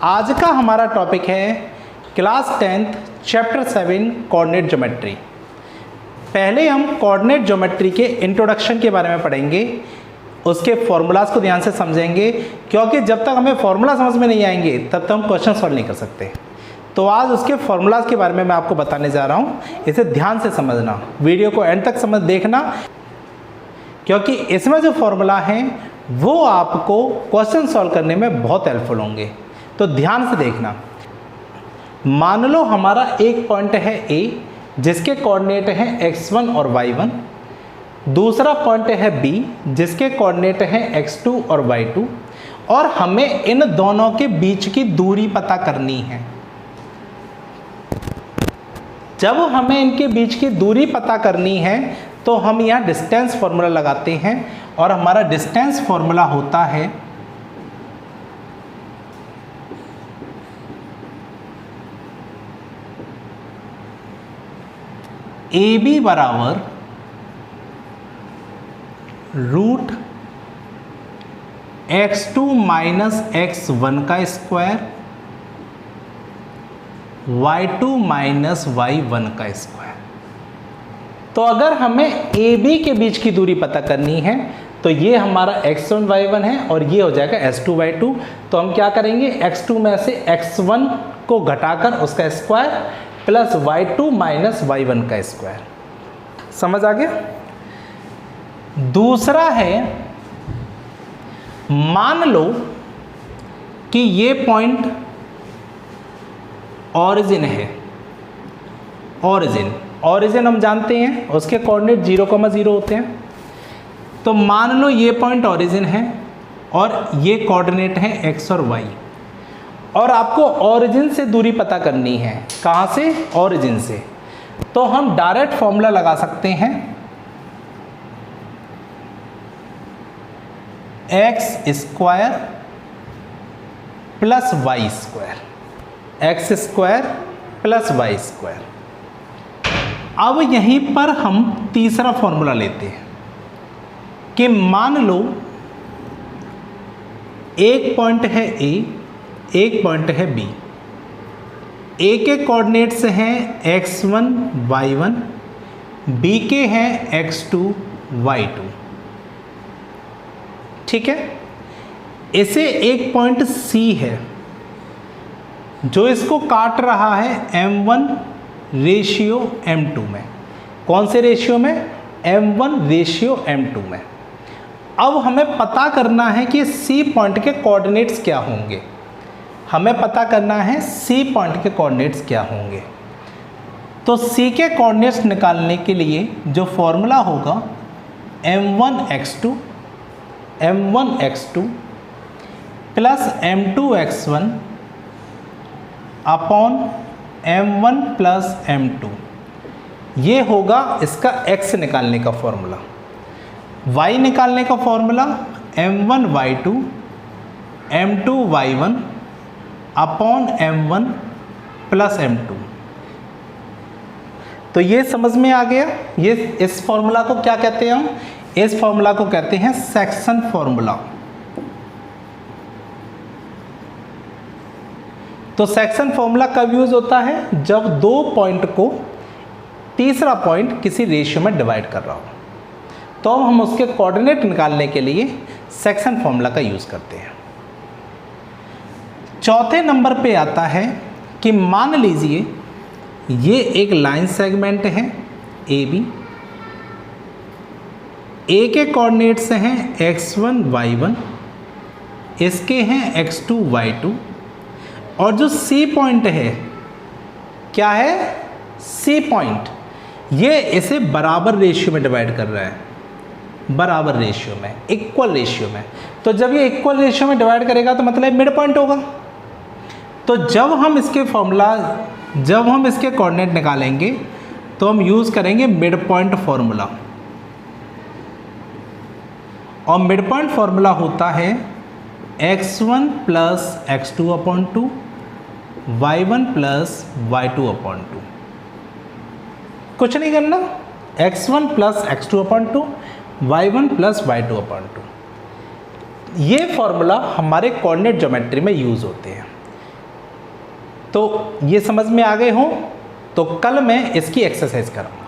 आज का हमारा टॉपिक है class 10th chapter 7 coordinate geometry. पहले हम कोऑर्डिनेट ज्योमेट्री के इंट्रोडक्शन के बारे में पढ़ेंगे, उसके फॉर्मूलाज को ध्यान से समझेंगे, क्योंकि जब तक हमें फॉर्मूला समझ में नहीं आएंगे तब तक हम क्वेश्चन सॉल्व नहीं कर सकते। तो आज उसके फॉर्मूलाज के बारे में मैं आपको बताने जा रहा हूँ, इसे ध्यान से समझना, वीडियो को एंड तक देखना, क्योंकि इसमें जो फॉर्मूला हैं वो आपको क्वेश्चन सॉल्व करने में बहुत हेल्पफुल होंगे। तो ध्यान से देखना। मान लो हमारा एक पॉइंट है ए जिसके कोऑर्डिनेट हैं x1 और y1, दूसरा पॉइंट है बी जिसके कोऑर्डिनेट हैं x2 और y2, और हमें इन दोनों के बीच की दूरी पता करनी है। जब हमें इनके बीच की दूरी पता करनी है तो हम यहाँ डिस्टेंस फॉर्मूला लगाते हैं, और हमारा डिस्टेंस फॉर्मूला होता है ए बी बराबर रूट x2 माइनस x1 का स्क्वायर y2 माइनस y1 का स्क्वायर। तो अगर हमें ए बी के बीच की दूरी पता करनी है तो ये हमारा x1 y1 है और ये हो जाएगा s2 y2। तो हम क्या करेंगे, x2 में से x1 को घटाकर उसका square plus y2 minus y1 का स्क्वायर। समझ आ गया। दूसरा है, मान लो कि ये पॉइंट ओरिजिन है। ओरिजिन हम जानते हैं उसके कोऑर्डिनेट 0,0 होते हैं। तो मान लो ये पॉइंट ओरिजिन है और ये कोऑर्डिनेट है x और y, और आपको ओरिजिन से दूरी पता करनी है। कहाँ से? ओरिजिन से। तो हम डायरेक्ट फॉर्मूला लगा सकते हैं, x square plus Y square, X square plus Y square. अब यहीं पर हम तीसरा फॉर्मूला लेते हैं कि मान लो एक पॉइंट है ए, एक पॉइंट है बी। ए के कोऑर्डिनेट्स हैं x1 y1, बी के हैं x2 y2। ठीक है। इसे एक पॉइंट C है जो इसको काट रहा है m1 रेशियो m2 में। कौन से रेशियो में? m1 रेशियो m2 में। अब हमें पता करना है कि C पॉइंट के कोऑर्डिनेट्स क्या होंगे। हमें पता करना है C पॉइंट के कोऑर्डिनेट्स क्या होंगे। तो C के कोऑर्डिनेट्स निकालने के लिए जो फॉर्मूला होगा m1 x2 plus m2 x1 upon m1 plus m2, ये होगा इसका x निकालने का फॉर्मूला। y निकालने का formula m1 y2 m2 y1 upon m1 plus m2। तो ये समझ में आ गया। ये इस फॉर्मूला को क्या कहते हैं? हम इस फॉर्मूला को कहते हैं सेक्शन फॉर्मूला। तो सेक्शन फॉर्मूला कब यूज होता है? जब दो पॉइंट को तीसरा पॉइंट किसी रेशियो में डिवाइड कर रहा हो, तो हम उसके कोऑर्डिनेट निकालने के लिए सेक्शन फॉर्मूला का यूज करते हैं। चौथे नंबर पे आता है कि मान लीजिए ये एक लाइन सेगमेंट है ए बी। ए के कोऑर्डिनेट्स हैं x1 y1, इसके हैं x2 y2, और जो C पॉइंट है, क्या है? C पॉइंट, ये इसे बराबर रेशियो में डिवाइड कर रहा है, बराबर रेशियो में, इक्वल रेशियो में। तो जब ये इक्वल रेशियो में डिवाइड करेगा तो मतलब मिड पॉइंट होगा। तो जब हम इसके कोऑर्डिनेट निकालेंगे तो हम यूज़ करेंगे मिड पॉइंट फॉर्मूला, और मिड पॉइंट फॉर्मूला होता है x1 plus x2 upon 2, y1 plus y2 upon 2। कुछ नहीं करना, x1 plus x2 upon 2, y1 plus y2 upon 2। ये फॉर्मूला हमारे कोऑर्डिनेट ज्योमेट्री में यूज़ होते हैं। तो ये समझ में आ गए हों तो कल मैं इसकी एक्सरसाइज करूँगा।